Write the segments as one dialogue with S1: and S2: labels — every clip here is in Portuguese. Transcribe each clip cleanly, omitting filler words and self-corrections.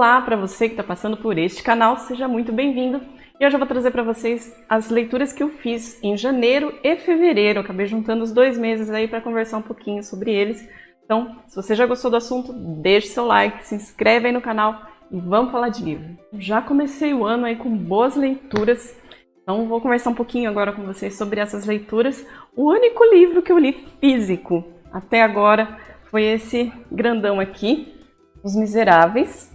S1: Olá para você que está passando por este canal, seja muito bem-vindo. E hoje eu vou trazer para vocês as leituras que eu fiz em janeiro e fevereiro. Eu acabei juntando os 2 meses aí para conversar um pouquinho sobre eles. Então, se você já gostou do assunto, deixe seu like, se inscreve aí no canal e vamos falar de livro. Já comecei o ano aí com boas leituras, então vou conversar um pouquinho agora com vocês sobre essas leituras. O único livro que eu li físico até agora foi esse grandão aqui, Os Miseráveis.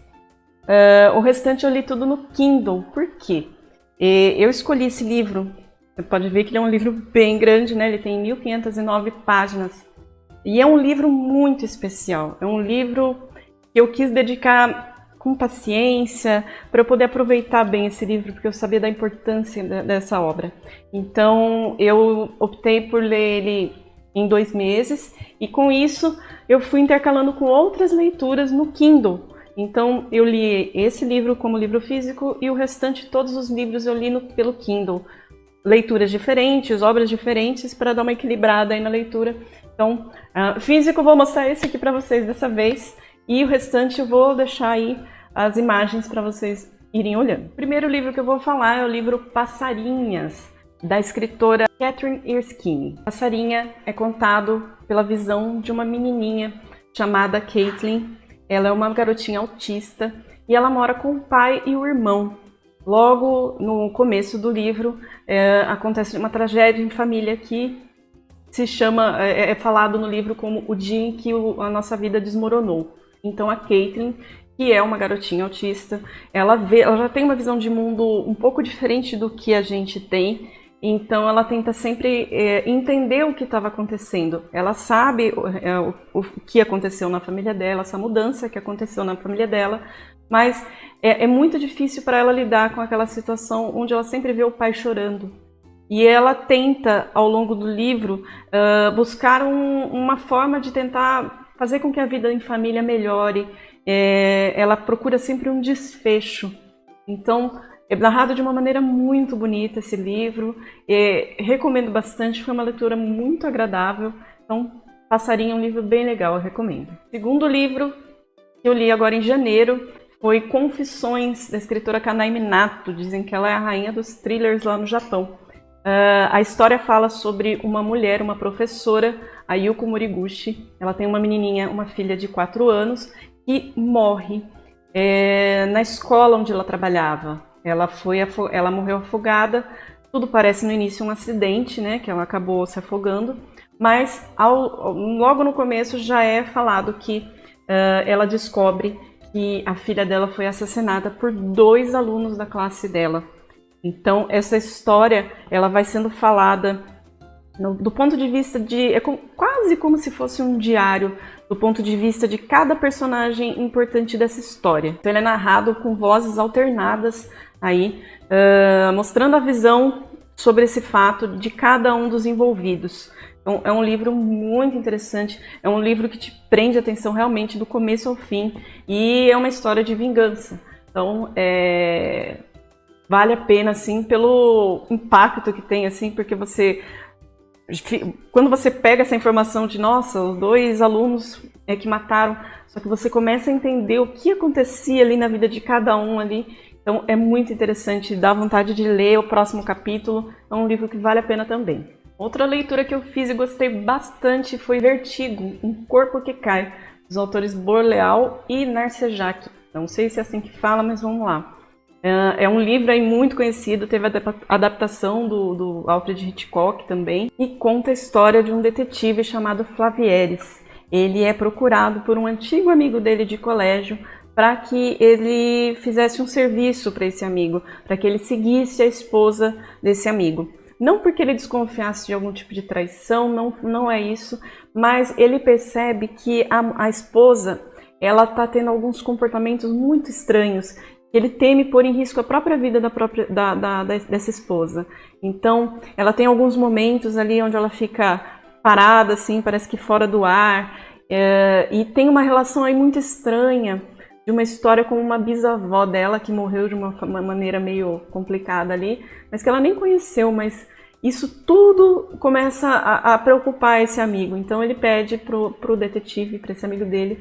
S1: O restante eu li tudo no Kindle. Por quê? Eu escolhi esse livro, você pode ver que ele é um livro bem grande, né? Ele tem 1509 páginas. E é um livro muito especial. É um livro que eu quis dedicar com paciência, para eu poder aproveitar bem esse livro, porque eu sabia da importância dessa obra. Então eu optei por ler ele em 2 meses, e com isso eu fui intercalando com outras leituras no Kindle. Então eu li esse livro como livro físico e o restante, todos os livros eu li pelo Kindle. Leituras diferentes, obras diferentes, para dar uma equilibrada aí na leitura. Então, físico eu vou mostrar esse aqui para vocês dessa vez, e o restante eu vou deixar aí as imagens para vocês irem olhando. O primeiro livro que eu vou falar é o livro Passarinhas, da escritora Catherine Erskine. Passarinha é contado pela visão de uma menininha chamada Caitlin. Ela é uma garotinha autista e ela mora com o pai e o irmão. Logo no começo do livro acontece uma tragédia em família que se chama, é falado no livro como o dia em que a nossa vida desmoronou. Então a Caitlin, que é uma garotinha autista, ela já tem uma visão de mundo um pouco diferente do que a gente tem. Então ela tenta sempre entender o que estava acontecendo. Ela sabe o que aconteceu na família dela, essa mudança que aconteceu na família dela, mas é muito difícil para ela lidar com aquela situação onde ela sempre vê o pai chorando. E ela tenta, ao longo do livro, buscar uma forma de tentar fazer com que a vida em família melhore. Ela procura sempre um desfecho. Então, é narrado de uma maneira muito bonita esse livro. Recomendo bastante, foi uma leitura muito agradável. Então, Passarinho é um livro bem legal, eu recomendo. O segundo livro que eu li agora em janeiro foi Confissões, da escritora Kanai Minato. Dizem que ela é a rainha dos thrillers lá no Japão. A história fala sobre uma mulher, uma professora, a Yuko Moriguchi. Ela tem uma menininha, uma filha de 4 anos, que morre na escola onde ela trabalhava. Ela morreu afogada. Tudo parece no início um acidente, né, que ela acabou se afogando, mas logo no começo já é falado que ela descobre que a filha dela foi assassinada por 2 alunos da classe dela. Então essa história ela vai sendo falada do ponto de vista quase como se fosse um diário, do ponto de vista de cada personagem importante dessa história. Então ele é narrado com vozes alternadas aí, mostrando a visão sobre esse fato de cada um dos envolvidos. Então é um livro muito interessante, é um livro que te prende a atenção realmente do começo ao fim, e é uma história de vingança. Então vale a pena, assim, pelo impacto que tem, assim, porque quando você pega essa informação de, nossa, os 2 alunos que mataram, só que você começa a entender o que acontecia ali na vida de cada um ali. Então é muito interessante, dá vontade de ler o próximo capítulo. É um livro que vale a pena também. Outra leitura que eu fiz e gostei bastante foi Vertigo, Um Corpo que Cai, dos autores Borleal e Narcejac. Não sei se é assim que fala, mas vamos lá. É um livro aí muito conhecido, teve a adaptação do Alfred Hitchcock também, e conta a história de um detetive chamado Flavieres. Ele é procurado por um antigo amigo dele de colégio para que ele fizesse um serviço para esse amigo, para que ele seguisse a esposa desse amigo. Não porque ele desconfiasse de algum tipo de traição, não é isso, mas ele percebe que a esposa ela está tendo alguns comportamentos muito estranhos. Ele teme pôr em risco a própria vida dessa esposa. Então, ela tem alguns momentos ali onde ela fica parada, assim, parece que fora do ar, e tem uma relação aí muito estranha, de uma história com uma bisavó dela, que morreu de uma maneira meio complicada ali, mas que ela nem conheceu, mas isso tudo começa a preocupar esse amigo. Então, ele pede pro detetive, para esse amigo dele,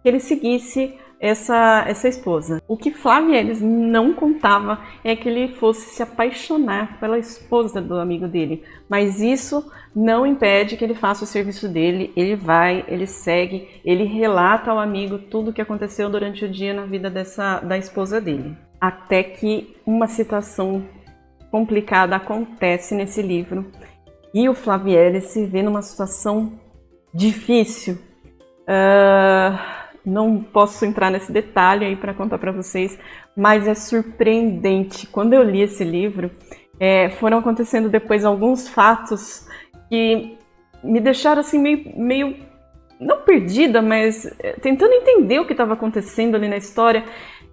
S1: que ele seguisse essa esposa. O que Flávio Elis não contava é que ele fosse se apaixonar pela esposa do amigo dele, mas isso não impede que ele faça o serviço dele. Ele vai, ele segue, ele relata ao amigo tudo o que aconteceu durante o dia na vida da esposa dele. Até que uma situação complicada acontece nesse livro e o Flávio Elis se vê numa situação difícil. Não posso entrar nesse detalhe aí para contar para vocês, mas é surpreendente. Quando eu li esse livro, foram acontecendo depois alguns fatos que me deixaram assim meio não perdida, mas tentando entender o que estava acontecendo ali na história.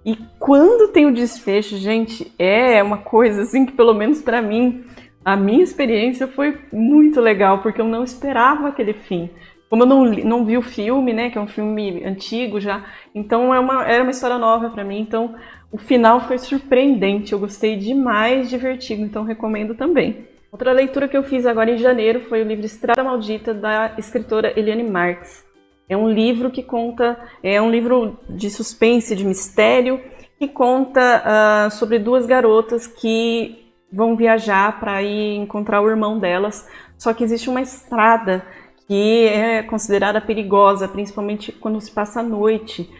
S1: E quando tem o desfecho, gente, é uma coisa assim que, pelo menos para mim, a minha experiência foi muito legal, porque eu não esperava aquele fim. Como eu não vi o filme, né, que é um filme antigo já, então era uma história nova para mim, então o final foi surpreendente, eu gostei demais de Vertigo, então recomendo também. Outra leitura que eu fiz agora em janeiro foi o livro Estrada Maldita, da escritora Eliane Marx. É um livro que conta, é um livro de suspense, de mistério, que conta sobre duas garotas que vão viajar para ir encontrar o irmão delas, só que existe uma estrada que é considerada perigosa, principalmente quando se passa à noite.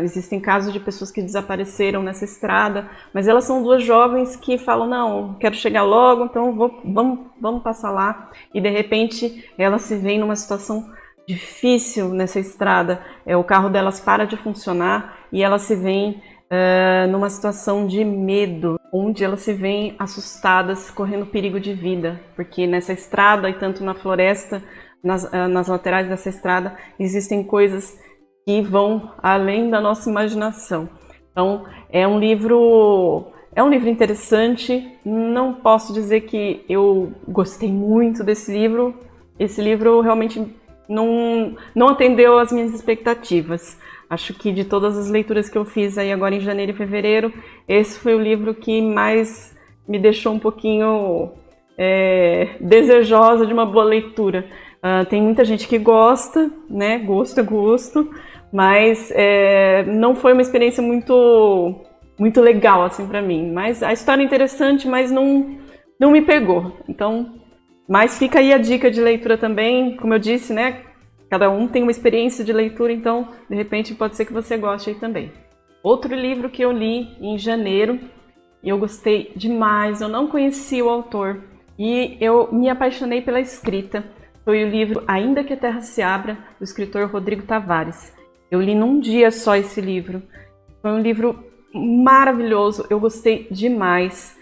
S1: Existem casos de pessoas que desapareceram nessa estrada, mas elas são duas jovens que falam, não, quero chegar logo, então vamos passar lá. E de repente elas se veem numa situação difícil nessa estrada. O carro delas para de funcionar e elas se veem numa situação de medo, onde elas se veem assustadas, correndo perigo de vida, porque nessa estrada e tanto na floresta, nas laterais dessa estrada, existem coisas que vão além da nossa imaginação. Então, é um livro interessante. Não posso dizer que eu gostei muito desse livro. Esse livro realmente não atendeu às minhas expectativas. Acho que de todas as leituras que eu fiz aí agora em janeiro e fevereiro, esse foi o livro que mais me deixou um pouquinho desejosa de uma boa leitura. Tem muita gente que gosta, né? Gosto é gosto, mas não foi uma experiência muito legal assim para mim. Mas a história é interessante, mas não me pegou. Então, mas fica aí a dica de leitura também, como eu disse, né? Cada um tem uma experiência de leitura, então de repente pode ser que você goste aí também. Outro livro que eu li em janeiro e eu gostei demais. Eu não conhecia o autor e eu me apaixonei pela escrita. Foi o livro Ainda que a Terra se Abra, do escritor Rodrigo Tavares. Eu li num dia só esse livro. Foi um livro maravilhoso, eu gostei demais.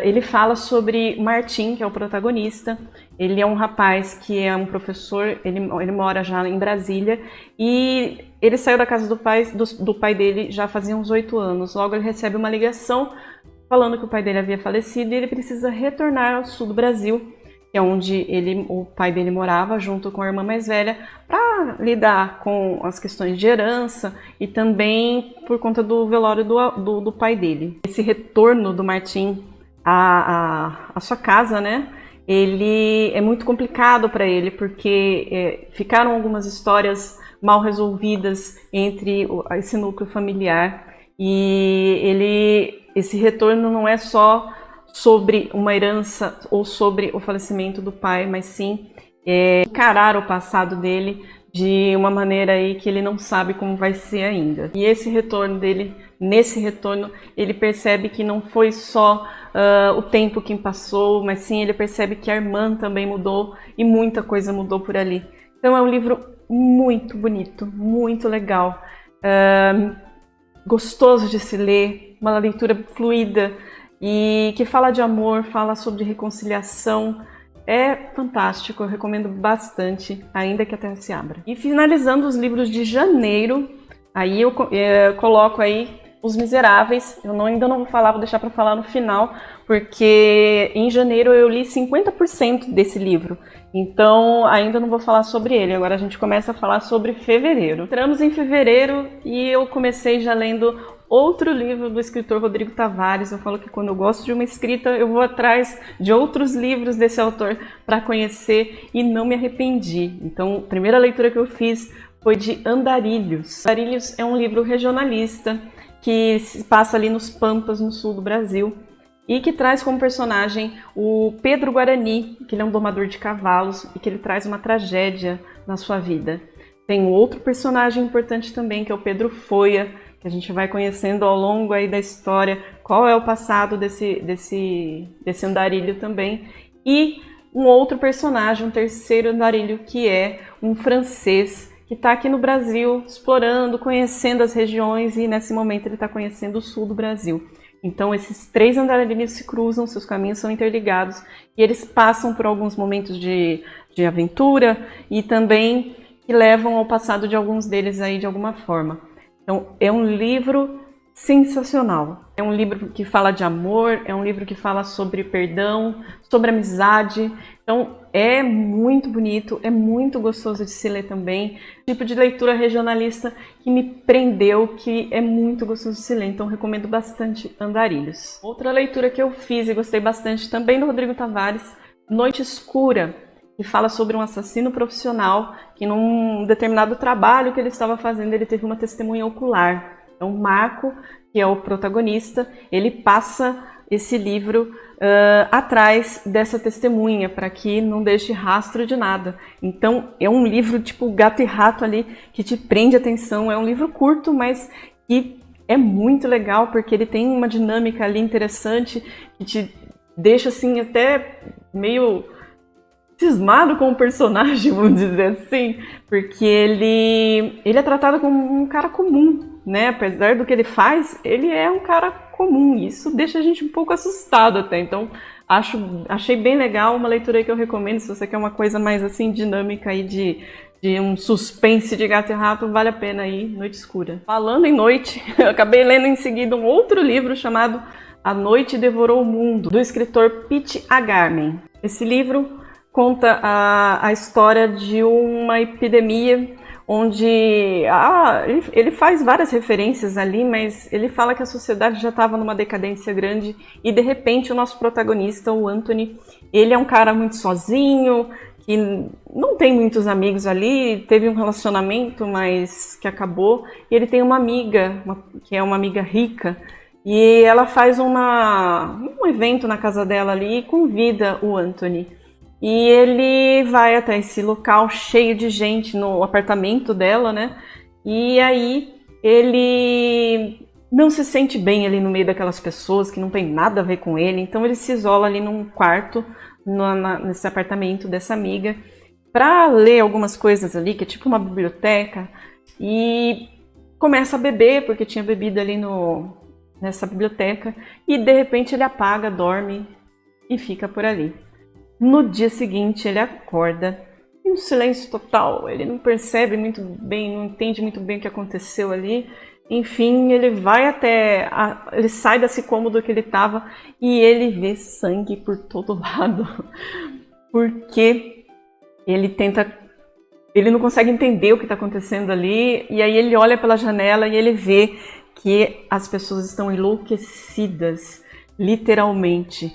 S1: Ele fala sobre Martim, que é o protagonista. Ele é um rapaz que é um professor, ele mora já em Brasília e ele saiu da casa do pai dele já fazia uns 8 anos. Logo ele recebe uma ligação falando que o pai dele havia falecido e ele precisa retornar ao sul do Brasil, que é onde o pai dele morava, junto com a irmã mais velha, para lidar com as questões de herança e também por conta do velório do pai dele. Esse retorno do Martim à sua casa, né? Ele é muito complicado para ele, porque ficaram algumas histórias mal resolvidas entre esse núcleo familiar e esse retorno não é só sobre uma herança ou sobre o falecimento do pai, mas sim encarar o passado dele de uma maneira aí que ele não sabe como vai ser ainda. E esse retorno dele, nesse retorno, ele percebe que não foi só o tempo que passou, mas sim ele percebe que a irmã também mudou e muita coisa mudou por ali. Então é um livro muito bonito, muito legal, gostoso de se ler, uma leitura fluida, e que fala de amor, fala sobre reconciliação. É fantástico, eu recomendo bastante, Ainda que a Terra se Abra. E finalizando os livros de janeiro, aí eu coloco aí Os Miseráveis. Ainda não vou falar, vou deixar para falar no final, porque em janeiro eu li 50% desse livro, então ainda não vou falar sobre ele. Agora a gente começa a falar sobre fevereiro. Entramos em fevereiro e eu comecei já lendo outro livro do escritor Rodrigo Tavares. Eu falo que quando eu gosto de uma escrita, eu vou atrás de outros livros desse autor para conhecer e não me arrependi. Então, a primeira leitura que eu fiz foi de Andarilhos. Andarilhos é um livro regionalista que se passa ali nos Pampas, no sul do Brasil, e que traz como personagem o Pedro Guarani, que ele é um domador de cavalos e que ele traz uma tragédia na sua vida. Tem um outro personagem importante também, que é o Pedro Foia, que a gente vai conhecendo ao longo aí da história qual é o passado desse andarilho também. E um outro personagem, um terceiro andarilho, que é um francês que está aqui no Brasil explorando, conhecendo as regiões, e nesse momento ele está conhecendo o sul do Brasil. Então esses três andarilhos se cruzam, seus caminhos são interligados e eles passam por alguns momentos de aventura e também que levam ao passado de alguns deles aí de alguma forma. Então é um livro sensacional. É um livro que fala de amor, é um livro que fala sobre perdão, sobre amizade. Então é muito bonito, é muito gostoso de se ler também. Tipo de leitura regionalista que me prendeu, que é muito gostoso de se ler. Então recomendo bastante Andarilhos. Outra leitura que eu fiz e gostei bastante também do Rodrigo Tavares, Noite Escura, que fala sobre um assassino profissional que num determinado trabalho que ele estava fazendo, ele teve uma testemunha ocular. Então, Marco, que é o protagonista, ele passa esse livro atrás dessa testemunha, para que não deixe rastro de nada. Então, é um livro tipo Gato e Rato ali, que te prende a atenção. É um livro curto, mas que é muito legal, porque ele tem uma dinâmica ali interessante, que te deixa assim até meio cismado com o personagem, vamos dizer assim, porque ele é tratado como um cara comum, né? Apesar do que ele faz, ele é um cara comum, e isso deixa a gente um pouco assustado até. Então, achei bem legal, uma leitura aí que eu recomendo, se você quer uma coisa mais assim dinâmica aí de um suspense de Gato e Rato, vale a pena aí, Noite Escura. Falando em noite, eu acabei lendo em seguida um outro livro chamado A Noite Devorou o Mundo, do escritor Pete Agarman. Esse livro conta a história de uma epidemia onde ele faz várias referências ali, mas ele fala que a sociedade já estava numa decadência grande e de repente o nosso protagonista, o Anthony, ele é um cara muito sozinho, que não tem muitos amigos ali, teve um relacionamento, mas que acabou, e ele tem uma amiga, que é uma amiga rica, e ela faz um evento na casa dela ali e convida o Anthony. E ele vai até esse local cheio de gente no apartamento dela, né? E aí ele não se sente bem ali no meio daquelas pessoas que não tem nada a ver com ele. Então ele se isola ali num quarto, nesse apartamento dessa amiga, para ler algumas coisas ali, que é tipo uma biblioteca. E começa a beber, porque tinha bebido ali nessa biblioteca. E de repente ele apaga, dorme e fica por ali. No dia seguinte ele acorda em um silêncio total, ele não percebe muito bem, não entende muito bem o que aconteceu ali. Enfim, ele vai ele sai desse cômodo que ele estava e ele vê sangue por todo lado, porque ele não consegue entender o que está acontecendo ali, e aí ele olha pela janela e ele vê que as pessoas estão enlouquecidas, literalmente.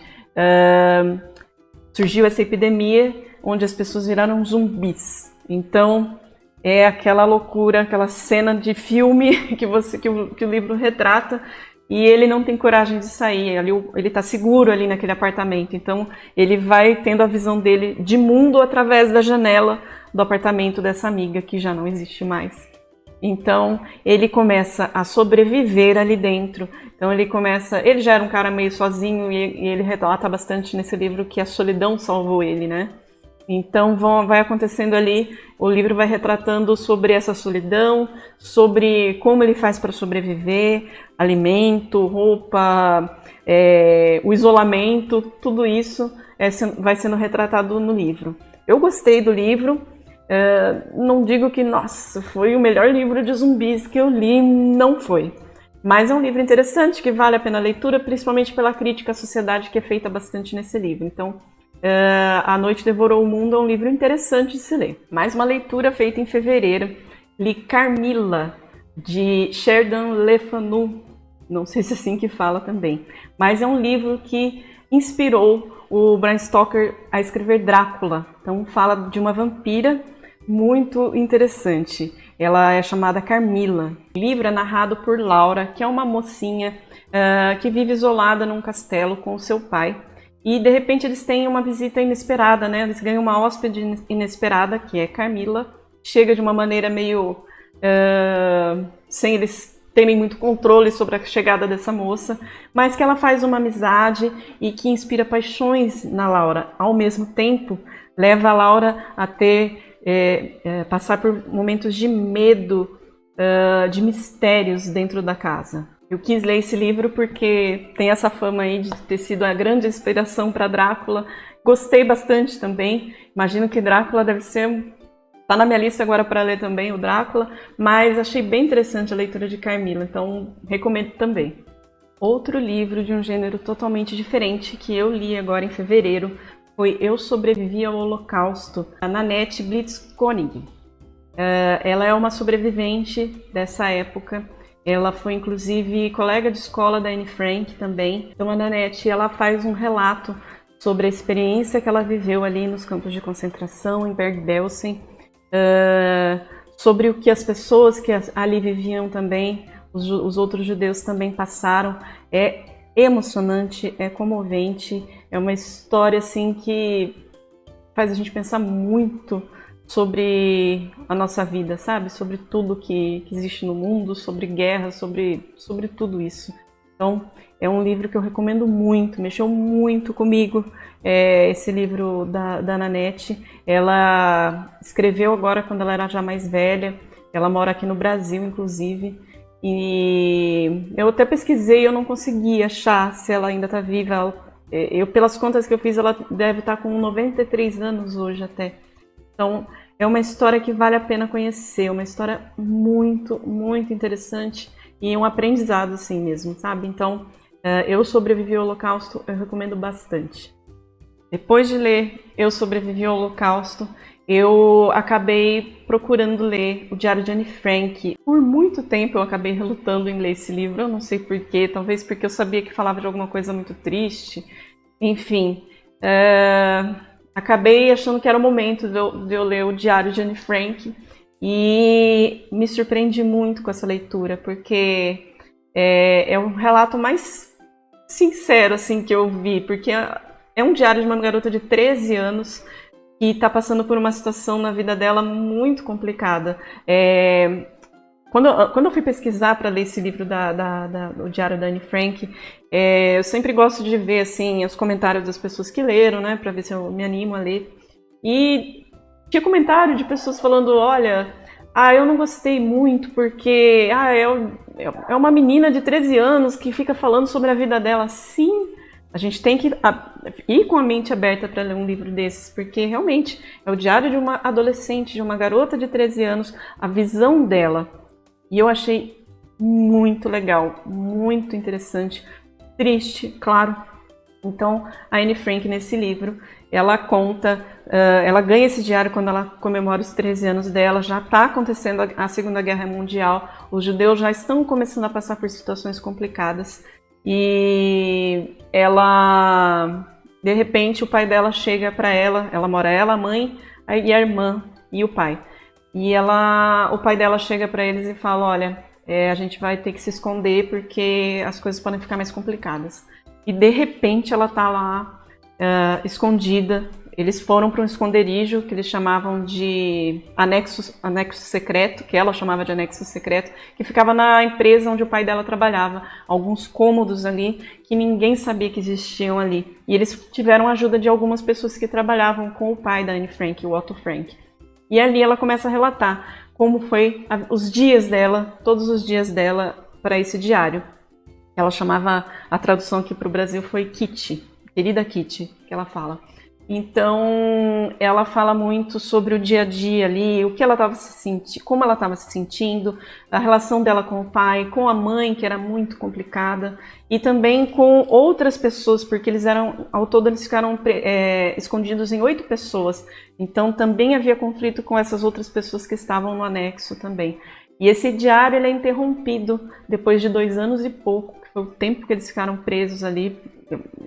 S1: Surgiu essa epidemia onde as pessoas viraram zumbis. Então é aquela loucura, aquela cena de filme que o livro retrata, e ele não tem coragem de sair. Ele está seguro ali naquele apartamento. Então ele vai tendo a visão dele de mundo através da janela do apartamento dessa amiga que já não existe mais. Então ele começa a sobreviver ali dentro. Então ele já era um cara meio sozinho, e ele relata bastante nesse livro que a solidão salvou ele, né? Então vai acontecendo ali, o livro vai retratando sobre essa solidão, sobre como ele faz para sobreviver, alimento, roupa, o isolamento, tudo isso vai sendo retratado no livro. Eu gostei do livro. Não digo que, nossa, foi o melhor livro de zumbis que eu li, não foi. Mas é um livro interessante, que vale a pena a leitura, principalmente pela crítica à sociedade que é feita bastante nesse livro. Então, A Noite Devorou o Mundo é um livro interessante de se ler. Mais uma leitura feita em fevereiro, li Carmilla, de Sheridan Le Fanu. Não sei se é assim que fala também. Mas é um livro que inspirou o Bram Stoker a escrever Drácula. Então, fala de uma vampira muito interessante. ela é chamada Carmila. O livro é narrado por Laura, que é uma mocinha que vive isolada num castelo com o seu pai. E de repente eles têm uma visita inesperada, né? Eles ganham uma hóspede inesperada, que é Carmila. Chega de uma maneira meio sem eles terem muito controle sobre a chegada dessa moça, mas que ela faz uma amizade e que inspira paixões na Laura. Ao mesmo tempo, leva a Laura a passar por momentos de medo, de mistérios dentro da casa. Eu quis ler esse livro porque tem essa fama aí de ter sido a grande inspiração para Drácula. Gostei bastante também. Imagino que Drácula deve ser... Está na minha lista agora para ler também, o Drácula, mas achei bem interessante a leitura de Carmila, então recomendo também. Outro livro de um gênero totalmente diferente que eu li agora em fevereiro foi Eu Sobrevivi ao Holocausto, da Nanette Blitzkönig. Ela é uma sobrevivente dessa época. Ela foi, inclusive, colega de escola da Anne Frank também. Então, a Nanette, ela faz um relato sobre a experiência que ela viveu ali nos campos de concentração, em Bergen-Belsen, sobre o que as pessoas que ali viviam também, os outros judeus também passaram. É emocionante, é comovente, é uma história assim que faz a gente pensar muito sobre a nossa vida, sabe? Sobre tudo que existe no mundo, sobre guerra, sobre tudo isso. Então, é um livro que eu recomendo muito, mexeu muito comigo, esse livro da Nanette. Ela escreveu agora quando ela era já mais velha, ela mora aqui no Brasil, inclusive, e eu até pesquisei, eu não consegui achar se ela ainda está viva. Pelas contas que eu fiz, ela deve estar com 93 anos hoje até. Então, é uma história que vale a pena conhecer, uma história muito, muito interessante e um aprendizado assim mesmo, sabe? Então, Eu Sobrevivi ao Holocausto, eu recomendo bastante. Depois de ler Eu Sobrevivi ao Holocausto, eu acabei procurando ler o Diário de Anne Frank. Por muito tempo eu acabei relutando em ler esse livro, eu não sei porquê, talvez porque eu sabia que falava de alguma coisa muito triste. Enfim, acabei achando que era o momento de eu ler o Diário de Anne Frank e me surpreendi muito com essa leitura, porque é um relato mais sincero assim, que eu vi, porque é um diário de uma garota de 13 anos que está passando por uma situação na vida dela muito complicada. Quando eu fui pesquisar para ler esse livro do Diário da Anne Frank, eu sempre gosto de ver assim, os comentários das pessoas que leram, né, para ver se eu me animo a ler. E tinha comentário de pessoas falando, olha, eu não gostei muito porque é uma menina de 13 anos que fica falando sobre a vida dela. Sim, a gente tem que ir com a mente aberta para ler um livro desses, porque realmente é o diário de uma adolescente, de uma garota de 13 anos, a visão dela. E eu achei muito legal, muito interessante, triste, claro. Então, a Anne Frank, nesse livro, ela conta, ela ganha esse diário quando ela comemora os 13 anos dela, já está acontecendo a Segunda Guerra Mundial, os judeus já estão começando a passar por situações complicadas, e ela, de repente, o pai dela chega para ela mora ela, a mãe, e a irmã e o pai. E o pai dela chega para eles e fala, olha, a gente vai ter que se esconder porque as coisas podem ficar mais complicadas. E de repente ela está lá, escondida. Eles foram para um esconderijo que eles chamavam de anexo secreto, que ela chamava de anexo secreto, que ficava na empresa onde o pai dela trabalhava. Alguns cômodos ali que ninguém sabia que existiam ali. E eles tiveram a ajuda de algumas pessoas que trabalhavam com o pai da Anne Frank, o Otto Frank. E ali ela começa a relatar como foi os dias dela, todos os dias dela para esse diário. Ela chamava, a tradução aqui para o Brasil foi Kitty, querida Kitty, que ela fala. Então, ela fala muito sobre o dia a dia ali, o que ela estava se sentindo, como ela estava se sentindo, a relação dela com o pai, com a mãe, que era muito complicada, e também com outras pessoas, porque ao todo eles ficaram escondidos em 8 pessoas. Então, também havia conflito com essas outras pessoas que estavam no anexo também. E esse diário ele é interrompido depois de 2 anos e pouco, que foi o tempo que eles ficaram presos ali,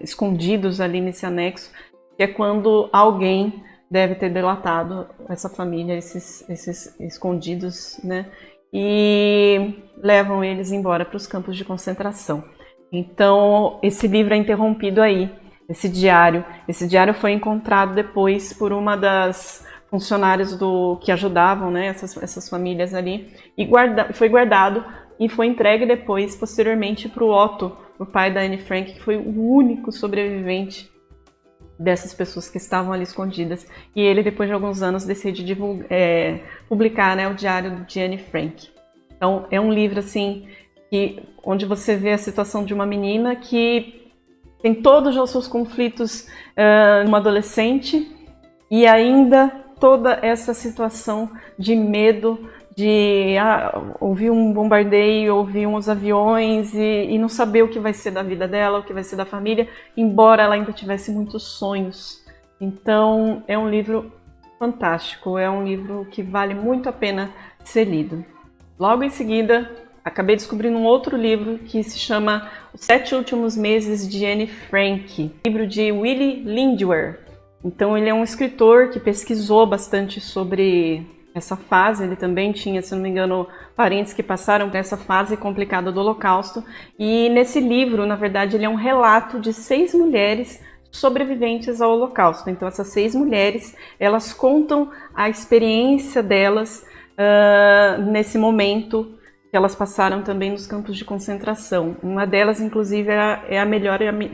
S1: escondidos ali nesse anexo, que é quando alguém deve ter delatado essa família, esses escondidos, né? E levam eles embora para os campos de concentração. Então, esse livro é interrompido aí, esse diário. Esse diário foi encontrado depois por uma das funcionárias que ajudavam, né, essas famílias ali, e foi guardado e foi entregue depois, posteriormente, para o Otto, o pai da Anne Frank, que foi o único sobrevivente dessas pessoas que estavam ali escondidas. E ele, depois de alguns anos, decide publicar, né, o diário de Anne Frank. Então, é um livro assim, onde você vê a situação de uma menina que tem todos os seus conflitos numa adolescente e ainda toda essa situação de medo, de ouvir um bombardeio, ouvir uns aviões e não saber o que vai ser da vida dela, o que vai ser da família, embora ela ainda tivesse muitos sonhos. Então, é um livro fantástico, é um livro que vale muito a pena ser lido. Logo em seguida, acabei descobrindo um outro livro que se chama Os 7 Últimos Meses de Anne Frank, livro de Willy Lindwer. Então, ele é um escritor que pesquisou bastante sobre essa fase. Ele também tinha, se não me engano, parentes que passaram por essa fase complicada do Holocausto. E nesse livro, na verdade, ele é um relato de 6 mulheres sobreviventes ao Holocausto. Então, essas 6 mulheres, elas contam a experiência delas nesse momento que elas passaram também nos campos de concentração. Uma delas, inclusive,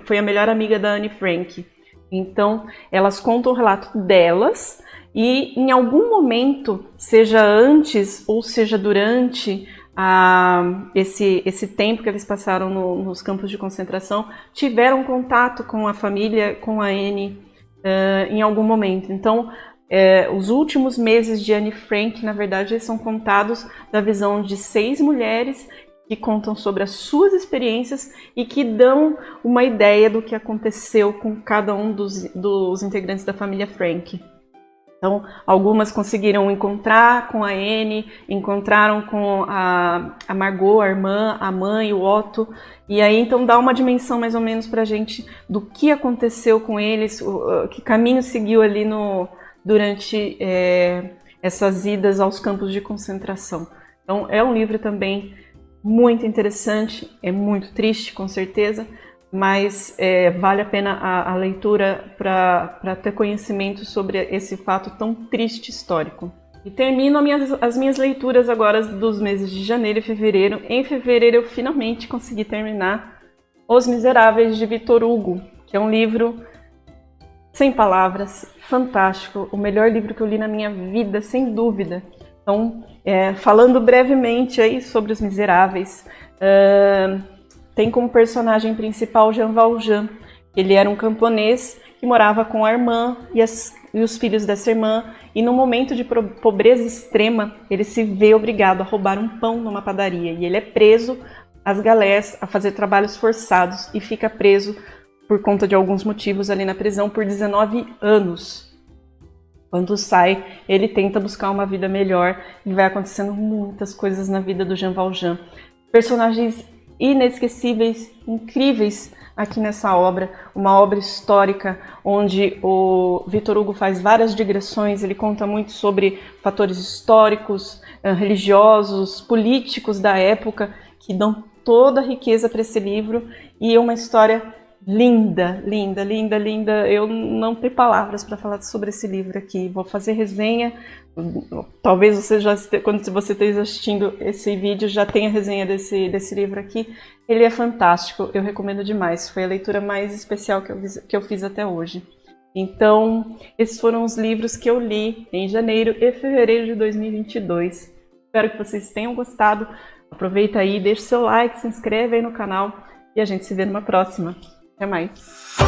S1: foi a melhor amiga da Anne Frank. Então, elas contam o relato delas e, em algum momento, seja antes ou seja durante esse tempo que eles passaram nos campos de concentração, tiveram contato com a família, com a Anne, em algum momento. Então, os últimos meses de Anne Frank, na verdade, são contados da visão de 6 mulheres que contam sobre as suas experiências e que dão uma ideia do que aconteceu com cada um dos integrantes da família Frank. Então, algumas conseguiram encontrar com a Anne, encontraram com a Margot, a irmã, a mãe, o Otto, e aí então dá uma dimensão mais ou menos pra gente do que aconteceu com eles, que caminho seguiu ali durante essas idas aos campos de concentração. Então, é um livro também muito interessante, é muito triste, com certeza, mas vale a pena a leitura para ter conhecimento sobre esse fato tão triste histórico. E termino as minhas leituras agora dos meses de janeiro e fevereiro. Em fevereiro eu finalmente consegui terminar Os Miseráveis, de Victor Hugo, que é um livro sem palavras, fantástico, o melhor livro que eu li na minha vida, sem dúvida. Então, falando brevemente aí sobre Os Miseráveis, tem como personagem principal Jean Valjean. Ele era um camponês que morava com a irmã e os filhos dessa irmã, e num momento de pobreza extrema, ele se vê obrigado a roubar um pão numa padaria, e ele é preso às galés a fazer trabalhos forçados e fica preso por conta de alguns motivos ali na prisão por 19 anos. Quando sai, ele tenta buscar uma vida melhor e vai acontecendo muitas coisas na vida do Jean Valjean. Personagens inesquecíveis, incríveis aqui nessa obra, uma obra histórica onde o Victor Hugo faz várias digressões, ele conta muito sobre fatores históricos, religiosos, políticos da época, que dão toda a riqueza para esse livro, e é uma história linda, linda, linda, linda. Eu não tenho palavras para falar sobre esse livro aqui. Vou fazer resenha. Talvez você quando você esteja assistindo esse vídeo, já tenha resenha desse livro aqui. Ele é fantástico, eu recomendo demais. Foi a leitura mais especial que eu fiz até hoje. Então, esses foram os livros que eu li em janeiro e fevereiro de 2022. Espero que vocês tenham gostado. Aproveita aí, deixa o seu like, se inscreve aí no canal e a gente se vê numa próxima. Até mais!